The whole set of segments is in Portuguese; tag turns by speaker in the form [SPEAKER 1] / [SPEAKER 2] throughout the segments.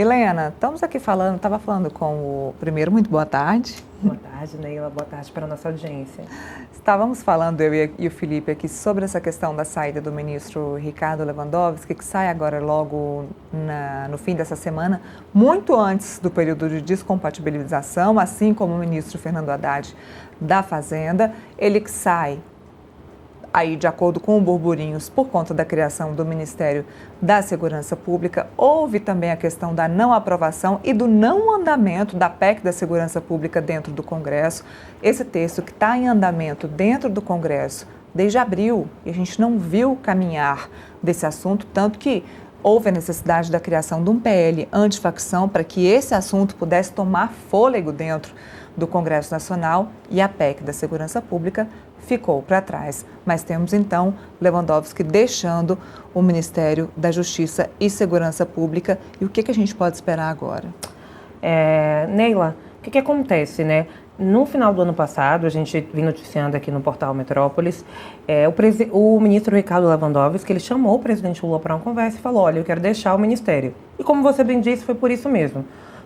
[SPEAKER 1] Helena, estamos aqui estava falando com o primeiro, muito boa tarde.
[SPEAKER 2] Boa tarde, Neila, boa tarde para a nossa audiência.
[SPEAKER 1] Estávamos falando, eu e o Felipe, aqui sobre essa questão da saída do ministro Ricardo Lewandowski, que sai agora logo no fim dessa semana, muito antes do período de descompatibilização, assim como o ministro Fernando Haddad da Fazenda. Ele que sai aí, de acordo com o burburinhos, por conta da criação do Ministério da Segurança Pública. Houve também a questão da não aprovação e do não andamento da PEC da Segurança Pública dentro do Congresso. Esse texto que está em andamento dentro do Congresso desde abril, e a gente não viu caminhar desse assunto, tanto que houve a necessidade da criação de um PL antifacção para que esse assunto pudesse tomar fôlego dentro do Congresso Nacional, e a PEC da Segurança Pública ficou para trás. Mas temos então Lewandowski deixando o Ministério da Justiça e Segurança Pública. E o que a gente pode esperar agora?
[SPEAKER 2] Neila, o que acontece, né? No final do ano passado, a gente vem noticiando aqui no portal Metrópolis, o ministro Ricardo Lewandowski, ele chamou o presidente Lula para uma conversa e falou: olha, eu quero deixar o ministério. E como você bem disse, foi por isso mesmo.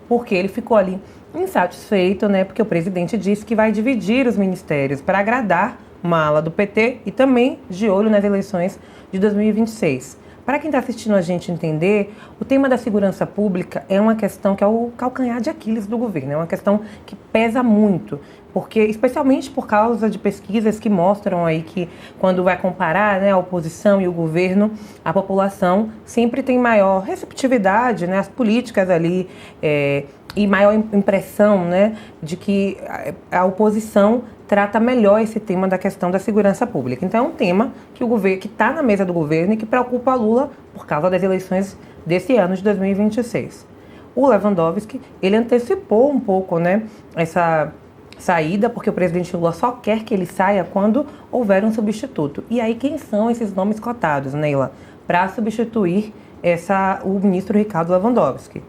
[SPEAKER 2] Porque ele ficou ali insatisfeito, né? Porque o presidente disse que vai dividir os ministérios para agradar uma ala do PT e também de olho nas eleições de 2026. Para quem está assistindo a gente entender, o tema da segurança pública é uma questão que é o calcanhar de Aquiles do governo, é uma questão que pesa muito, porque especialmente por causa de pesquisas que mostram aí que quando vai comparar, né, a oposição e o governo, a população sempre tem maior receptividade, né, às políticas ali e maior impressão, né, de que a oposição trata melhor esse tema da questão da segurança pública. Então é um tema que o governo, que está na mesa do governo e que preocupa Lula por causa das eleições desse ano de 2026. O Lewandowski, ele antecipou um pouco, né, essa saída, porque o presidente Lula só quer que ele saia quando houver um substituto. E aí quem são esses nomes cotados, Neila, para substituir o ministro Ricardo Lewandowski?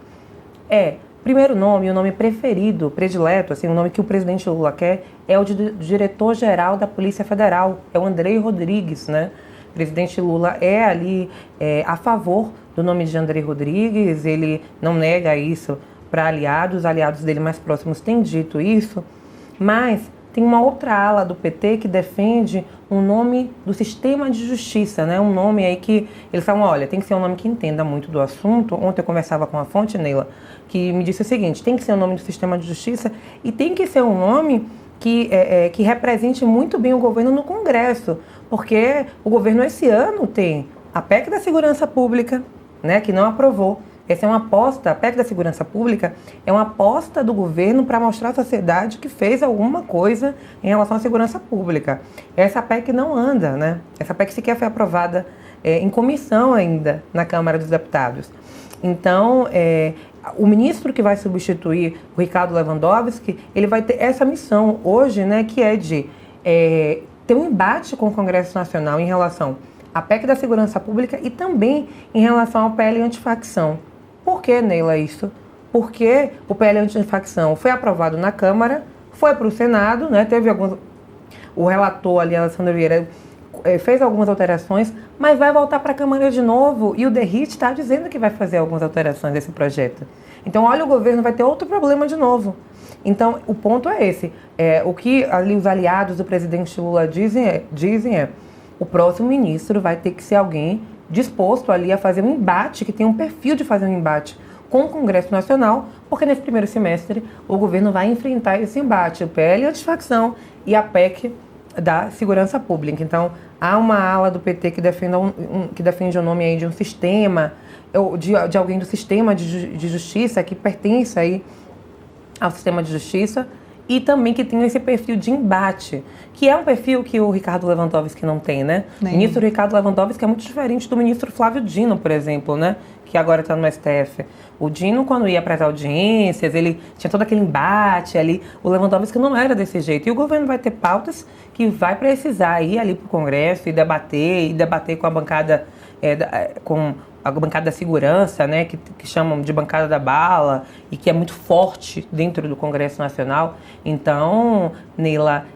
[SPEAKER 2] Primeiro nome, o nome preferido, predileto, assim, o nome que o presidente Lula quer é o de diretor-geral da Polícia Federal, é o Andrei Rodrigues, né? O presidente Lula é ali a favor do nome de Andrei Rodrigues, ele não nega isso para aliados, os aliados dele mais próximos têm dito isso, mas tem uma outra ala do PT que defende um nome do sistema de justiça, né? Um nome aí que eles falam, olha, tem que ser um nome que entenda muito do assunto. Ontem eu conversava com a fonte, Neila, que me disse o seguinte: tem que ser um nome do sistema de justiça e tem que ser um nome que represente muito bem o governo no Congresso, porque o governo esse ano tem a PEC da Segurança Pública, né, que não aprovou. Essa é uma aposta, a PEC da Segurança Pública é uma aposta do governo para mostrar à sociedade que fez alguma coisa em relação à segurança pública. Essa PEC não anda, né? Essa PEC sequer foi aprovada em comissão ainda na Câmara dos Deputados. Então, o ministro que vai substituir o Ricardo Lewandowski, ele vai ter essa missão hoje, né, que é de ter um embate com o Congresso Nacional em relação à PEC da Segurança Pública e também em relação ao PL antifacção. Por que, Neila, isso? Porque o PL antifacção foi aprovado na Câmara, foi para o Senado, né? Teve alguns... O relator ali, Alessandro Vieira, fez algumas alterações, mas vai voltar para a Câmara de novo e o DERIT está dizendo que vai fazer algumas alterações desse projeto. Então, olha, o governo vai ter outro problema de novo. Então, o ponto é esse. O que ali os aliados do presidente Lula dizem é o próximo ministro vai ter que ser alguém disposto ali a fazer um embate, que tem um perfil de fazer um embate com o Congresso Nacional, porque nesse primeiro semestre o governo vai enfrentar esse embate, o PL antifacção e a PEC da Segurança Pública. Então, há uma ala do PT que defende o nome aí de um sistema, de alguém do sistema de justiça que pertence aí ao sistema de justiça, e também que tem esse perfil de embate, que é um perfil que o Ricardo Lewandowski não tem, né? O ministro Ricardo Lewandowski é muito diferente do ministro Flávio Dino, por exemplo, né? Que agora está no STF. O Dino, quando ia para as audiências, ele tinha todo aquele embate ali. O Lewandowski não era desse jeito. E o governo vai ter pautas que vai precisar ir ali para o Congresso e debater com a bancada, com a bancada da segurança, né, que chamam de bancada da bala e que é muito forte dentro do Congresso Nacional. Então, Neila,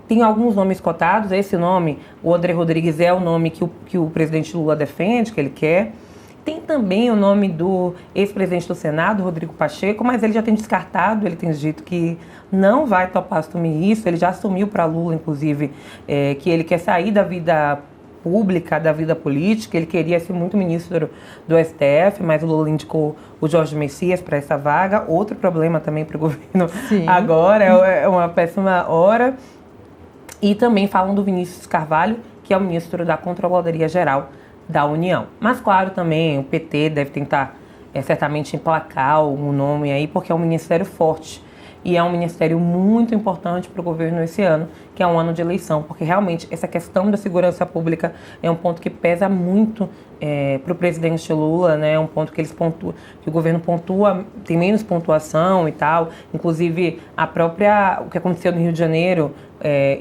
[SPEAKER 2] tem alguns nomes cotados. Esse nome, o André Rodrigues, é o nome que o presidente Lula defende, que ele quer. Tem também o nome do ex-presidente do Senado, Rodrigo Pacheco, mas ele já tem descartado, ele tem dito que não vai topar assumir isso. Ele já assumiu para Lula, inclusive, que ele quer sair da vida pública, da vida política. Ele queria ser muito ministro do STF, mas o Lula indicou o Jorge Messias para essa vaga. Outro problema também para o governo. Sim. Agora, é uma péssima hora. E também falam do Vinícius Carvalho, que é o ministro da Controladoria Geral da União. Mas, claro, também o PT deve tentar certamente emplacar o nome aí, porque é um ministério forte. E é um ministério muito importante para o governo esse ano, que é um ano de eleição, porque realmente essa questão da segurança pública é um ponto que pesa muito para o presidente Lula, né? É um ponto que que o governo pontua, tem menos pontuação e tal. Inclusive, o que aconteceu no Rio de Janeiro,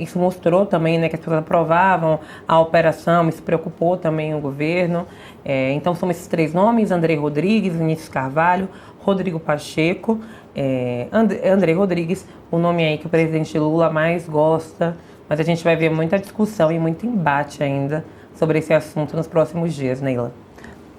[SPEAKER 2] isso mostrou também, né, que as pessoas aprovavam a operação, isso preocupou também o governo. Então, são esses 3 nomes: André Rodrigues, Vinícius Carvalho, Rodrigo Pacheco. André Rodrigues, o nome aí que o presidente Lula mais gosta, mas a gente vai ver muita discussão e muito embate ainda sobre esse assunto nos próximos dias, Neila.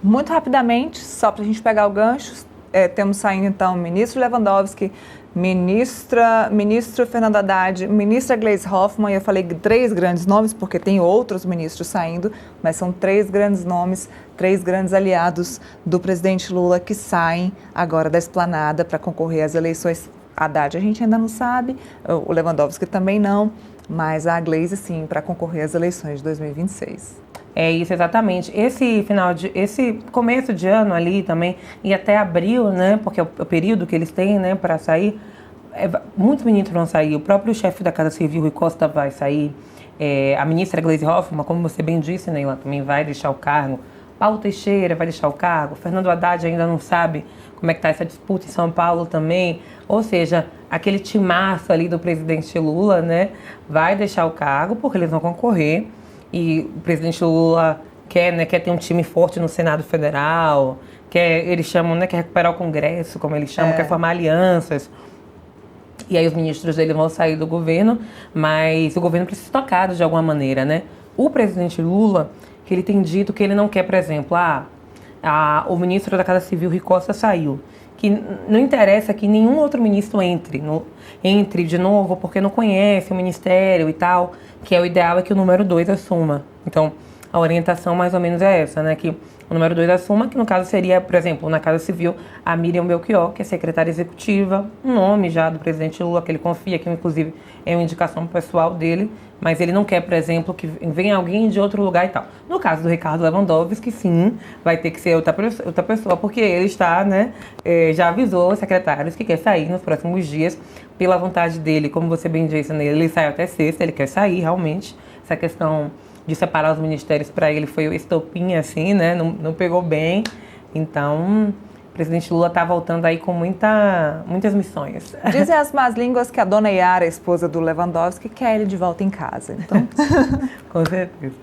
[SPEAKER 1] Muito rapidamente, só para a gente pegar o gancho, temos saindo então o ministro Lewandowski, ministro Fernando Haddad, ministra Gleisi Hoffmann. Eu falei 3 grandes nomes porque tem outros ministros saindo, mas são 3 grandes nomes, 3 grandes aliados do presidente Lula que saem agora da esplanada para concorrer às eleições. Haddad a gente ainda não sabe, o Lewandowski também não, mas a Gleisi sim, para concorrer às eleições de 2026.
[SPEAKER 2] É isso, exatamente. Esse começo de ano ali também, e até abril, né, porque é o período que eles têm, né, para sair, muitos ministros vão sair. O próprio chefe da Casa Civil, Rui Costa, vai sair. A ministra Gleisi Hoffmann, como você bem disse, né, ela também vai deixar o cargo. Paulo Teixeira vai deixar o cargo. Fernando Haddad ainda não sabe como é que está essa disputa em São Paulo também. Ou seja, aquele timaço ali do presidente Lula, né, vai deixar o cargo porque eles vão concorrer. E o presidente Lula quer ter um time forte no Senado Federal, eles chamam, né, quer recuperar o Congresso, como eles chamam, quer formar alianças. E aí os ministros dele vão sair do governo, mas o governo precisa ser tocado de alguma maneira, né? O presidente Lula, que ele tem dito que ele não quer, por exemplo, o ministro da Casa Civil, Rui Costa, saiu. Que não interessa que nenhum outro ministro entre de novo, porque não conhece o ministério e tal, que o ideal é que o número 2 assuma. Então, a orientação mais ou menos é essa, né? Que o número 2 assuma, que no caso seria, por exemplo, na Casa Civil, a Miriam Belchior, que é secretária executiva, um nome já do presidente Lula, que ele confia, que inclusive é uma indicação pessoal dele, mas ele não quer, por exemplo, que venha alguém de outro lugar e tal. No caso do Ricardo Lewandowski, sim, vai ter que ser outra pessoa, porque ele está, né, já avisou os secretários que quer sair nos próximos dias, pela vontade dele, como você bem disse, né, ele saiu até sexta, ele quer sair realmente. Essa questão de separar os ministérios para ele foi o estopim, assim, né, não pegou bem. Então, o presidente Lula está voltando aí com muitas missões.
[SPEAKER 1] Dizem as más línguas que a dona Yara, a esposa do Lewandowski, quer ele de volta em casa. Então,
[SPEAKER 2] com certeza.